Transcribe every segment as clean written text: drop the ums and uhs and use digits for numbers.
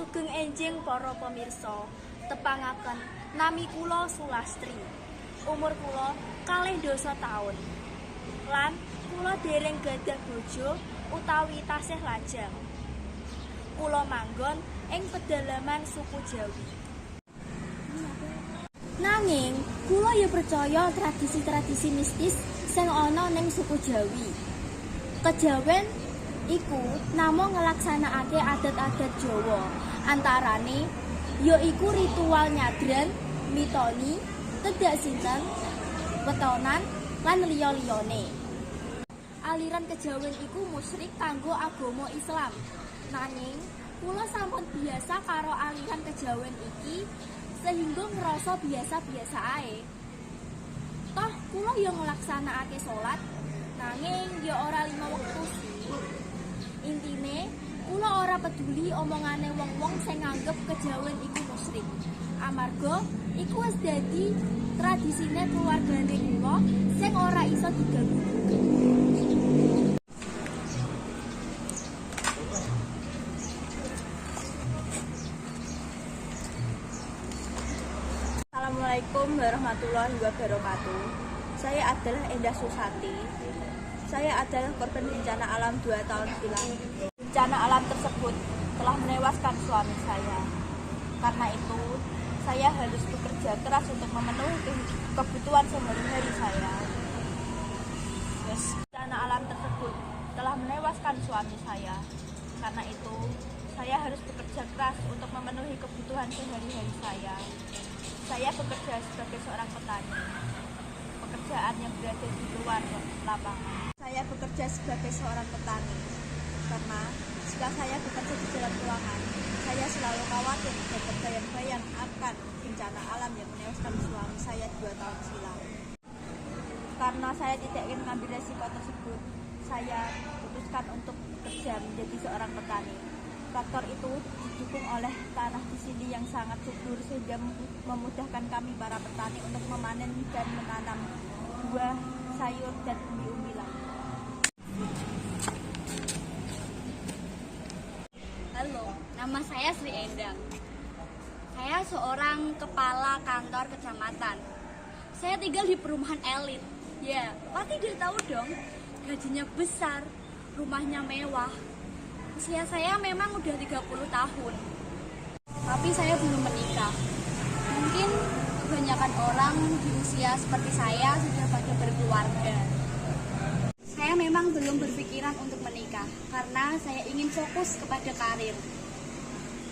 Sugeng enjing para pemirsa, tepangaken nami kula Sulastri. Umur kula 2 taun. Lan kula dereng gadah bojo utawi tasih lajang. Kula manggon ing pedalaman suku Jawi. Nanging kula ya percaya tradisi-tradisi mistis sing ana ning suku Jawi. Kejawen iku namung ngelaksanakake adat-adat Jawa. Antarane yaiku ritual nyadran, mitoni, tedak sinten, wetonan, lan liya-liyane. Aliran kejawen iku musyrik kanggo agama Islam. Nanging kula sampun biasa karo aliran kejawen iki sehingga ngerasa biasa-biasa ae. Toh kula ya nglaksanakake salat, nanging ya ora 5 wektu sih. Intine kula ora peduli omongane wong-wong sing nganggep kejawen iku musyrik. Amarga iku wis dadi tradisine keluargane kula sing ora iso diganggu. Assalamualaikum warahmatullahi wabarakatuh. Saya adalah Endah Susati. Saya adalah korban bencana alam 2 tahun silam. Bencana alam tersebut telah menewaskan suami saya. Karena itu, saya harus bekerja keras untuk memenuhi kebutuhan sehari-hari saya. Bencana alam tersebut telah menewaskan suami saya. Karena itu, saya harus bekerja keras untuk memenuhi kebutuhan sehari-hari saya. Saya bekerja sebagai seorang petani, pekerjaan yang berada di luar lapangan. Saya bekerja sebagai seorang petani, karena jika saya bekerja di jalan ruangan, saya selalu khawatir dan terbayang-bayang akan bencana alam yang menewaskan suami saya 2 tahun silam. Karena saya tidak ingin mengambil resiko tersebut, saya memutuskan untuk bekerja menjadi seorang petani. Faktor itu didukung oleh tanah di sini yang sangat subur sehingga memudahkan kami para petani untuk memanen dan menanam buah, sayur, dan umbi-umbilan. Halo, nama saya Sri Endang. Saya seorang kepala kantor kecamatan. Saya tinggal di perumahan elit. Ya, pasti dia tahu dong. Gajinya besar, rumahnya mewah. Usia saya memang udah 30 tahun. Tapi saya belum menikah. Mungkin kebanyakan orang di usia seperti saya sudah pada berkeluarga. Saya memang belum berpikiran untuk menikah karena saya ingin fokus kepada karir.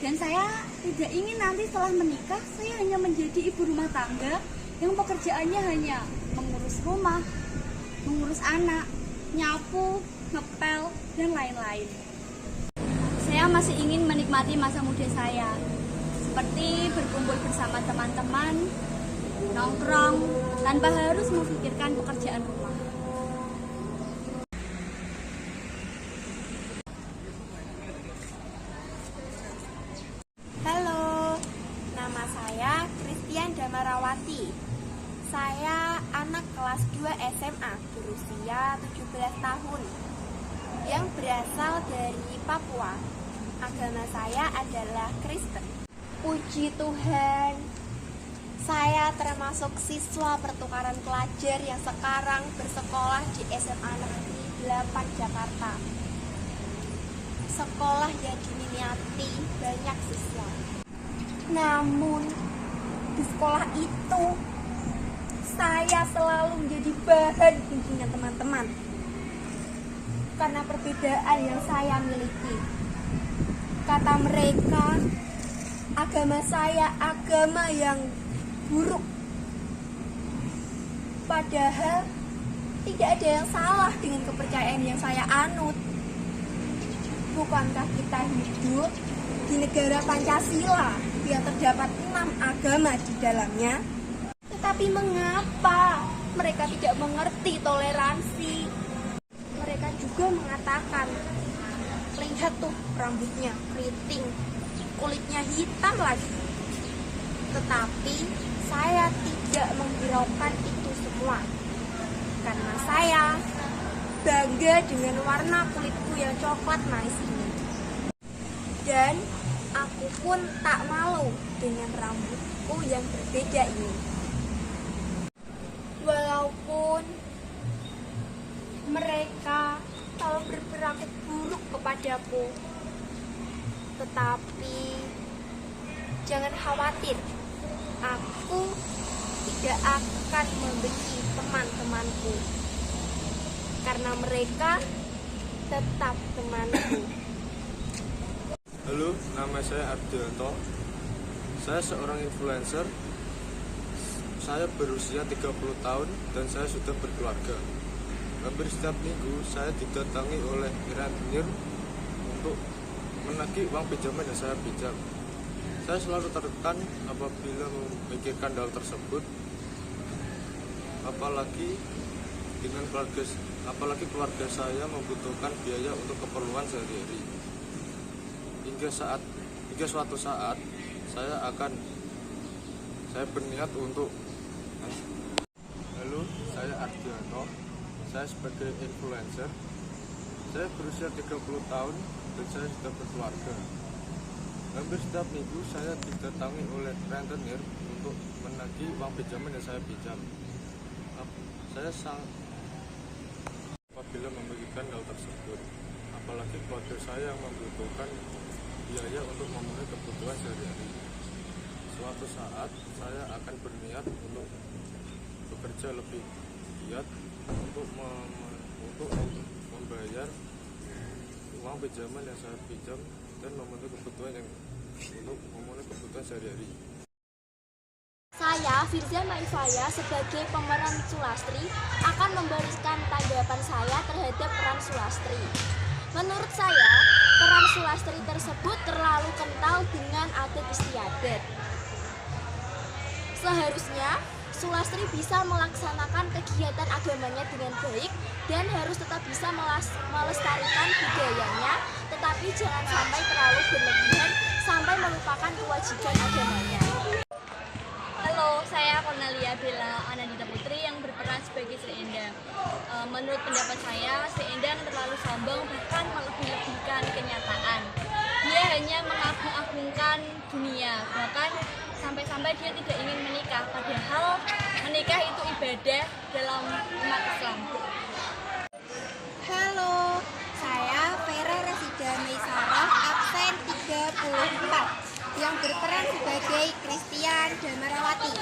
Dan saya tidak ingin nanti setelah menikah saya hanya menjadi ibu rumah tangga yang pekerjaannya hanya mengurus rumah, mengurus anak, nyapu, ngepel, dan lain-lain. Saya masih ingin menikmati masa muda saya, seperti berkumpul bersama teman-teman, nongkrong, tanpa harus memikirkan pekerjaan rumah. Halo, nama saya Christian Damarawati. Saya anak kelas 2 SMA berusia 17 tahun yang berasal dari Papua. Agama saya adalah Kristen. Puji Tuhan, saya termasuk siswa pertukaran pelajar yang sekarang bersekolah di SMA Negeri 8 Jakarta. Sekolah yang diminati banyak siswa. Namun di sekolah itu saya selalu menjadi bahan gunjingan teman-teman karena perbedaan yang saya miliki. Kata mereka, agama saya agama yang buruk. Padahal tidak ada yang salah dengan kepercayaan yang saya anut. Bukankah kita hidup di negara Pancasila yang terdapat 6 agama di dalamnya? Tetapi mengapa mereka tidak mengerti toleransi? Mereka juga mengatakan, lihat tuh rambutnya keriting, kulitnya hitam lagi. Tetapi saya tidak menghiraukan itu semua, karena saya bangga dengan warna kulitku yang coklat manis ini. Dan Aku pun tak malu dengan rambutku yang berbeda ini. Walaupun mereka telah berperilaku buruk kepadaku, tetapi jangan khawatir, aku tidak akan membenci teman-temanku karena mereka tetap temanku. Halo, nama saya Ardianto. Saya seorang influencer. Saya berusia 30 tahun dan saya sudah berkeluarga. Hampir setiap minggu saya didatangi oleh rentenir untuk menagih uang pinjaman yang saya pinjam. Saya selalu tertekan apabila memikirkan hal tersebut, apalagi keluarga saya membutuhkan biaya untuk keperluan sehari-hari. Hingga suatu saat saya berniat untuk Halo, saya Ardianto. Saya sebagai influencer. Saya berusia 30 tahun dan saya sudah berkeluarga. Hampir setiap minggu saya didatangi oleh rentenir untuk menagih uang pinjaman yang saya pinjam. Saya sangat apabila memikirkan hal tersebut, apalagi keluarga saya yang membutuhkan biaya untuk memenuhi kebutuhan sehari-hari. Suatu saat saya akan berniat untuk bekerja lebih giat untuk membayar uang pinjaman yang saya pinjam dan memenuhi kebutuhan sehari-hari. Saya, Firza Maifaya, sebagai pemeran Sulastri, akan memberikan tanggapan saya terhadap peran Sulastri. Menurut saya, peran Sulastri tersebut terlalu kental dengan adat istiadat. Seharusnya, Sulastri bisa melaksanakan kegiatan agamanya dengan baik dan harus tetap bisa melestarikan budayanya, tetapi jangan sampai terlalu berlebihan sampai melupakan kewajiban agamanya. Halo, saya Cornelia Bella Anandita Putri yang berperan sebagai Sri Endang. Menurut pendapat saya, Sri Endang terlalu sombong bahkan melebih-lebihkan kenyataan. Dia hanya mengagung-agungkan dunia, bahkan sampai-sampai dia tidak ingin menikah, padahal menikah itu ibadah dalam umat Islam. Halo, saya Vera Resida Meisarah, absen 34, yang berperan sebagai Christian Damarawati.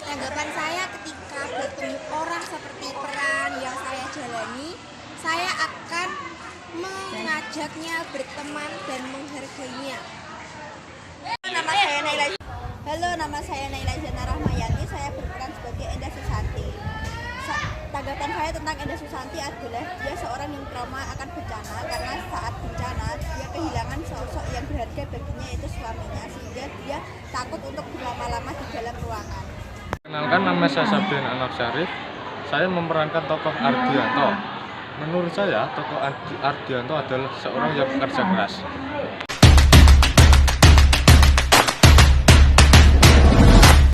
Tanggapan saya ketika bertemu orang seperti peran yang saya jalani, saya akan mengajaknya berteman dan menghargainya. Halo, nama saya Naila Zana Rahmayati. Saya berperan sebagai Endah Susanti. Tanggapan saya tentang Endah Susanti adalah dia seorang yang trauma akan bencana, karena saat bencana dia kehilangan sosok yang berharga baginya, yaitu suaminya, sehingga dia takut untuk berlama-lama di dalam ruangan. Kenalkan, nama saya Sabrina Anak Syarif. Saya memerankan tokoh Ardianto. Menurut saya, tokoh Ardianto adalah seorang yang bekerja keras.